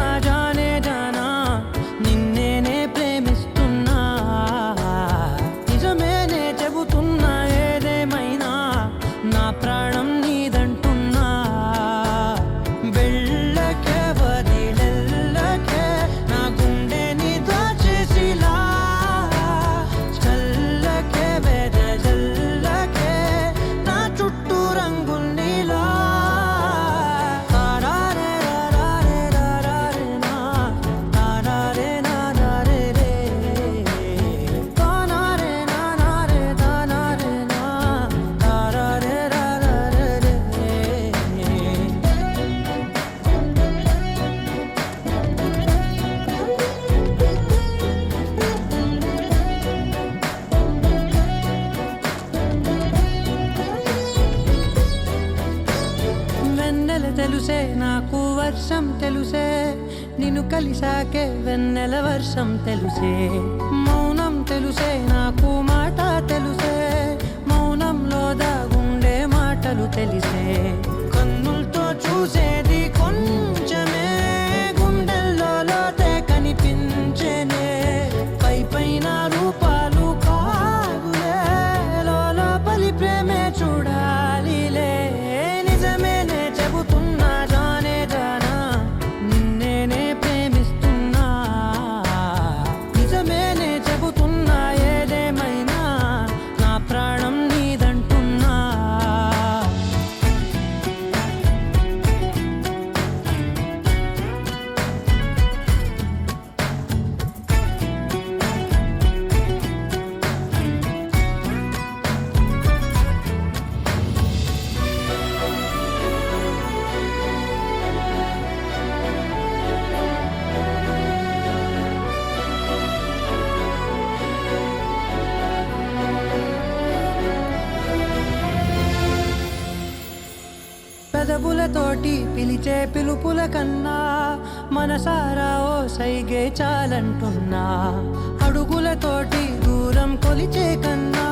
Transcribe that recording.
చెబుతున్నా జానే జానా నిన్నేనే ప్రేమిస్తున్నా నిజమేనే చెబుతున్నా ఏదేమైనా నా ప్రాణం నీదంటున్నా వెళ్ళకే వదిలెళ్ళకే నా గుండెని దాచేసిలా చల్లకే వెదజల్లకే నా చుట్టూ రంగుల్నిలా తారారే రారే రారే నా తారారే నారే రే తానారే నారే తానారే నా తారారే రారే రే వెన్నెల తెలుసే నాకు వర్షం తెలుసే నిన్ను కలిసాకే వెన్నెల వర్షం తెలుసే మౌనం తెలుసే నాకు మాట తెలుసే మౌనంలో దాగుండే మాటలు తెలిసే కన్నులతో చూసేది కొంచెమే గుండెల్లో లోతే కనిపించేనే పై పైన రూపాలు కాదులే లోపలి ప్రేమే చూడాలిలే నిజమేనే చెబుతున్నా జానే జానా నిన్నేనే ప్రేమిస్తున్నా నిజమేనే చెబుతున్నా ఏదేమైనా నా ప్రాణం నీదంటున్నా పెదవులతోటి పిలిచే పిలుపుల కన్నా మనసారా ఓ సైగే చాలంటున్నా అడుగులతోటి దూరం కొలిచే కన్నా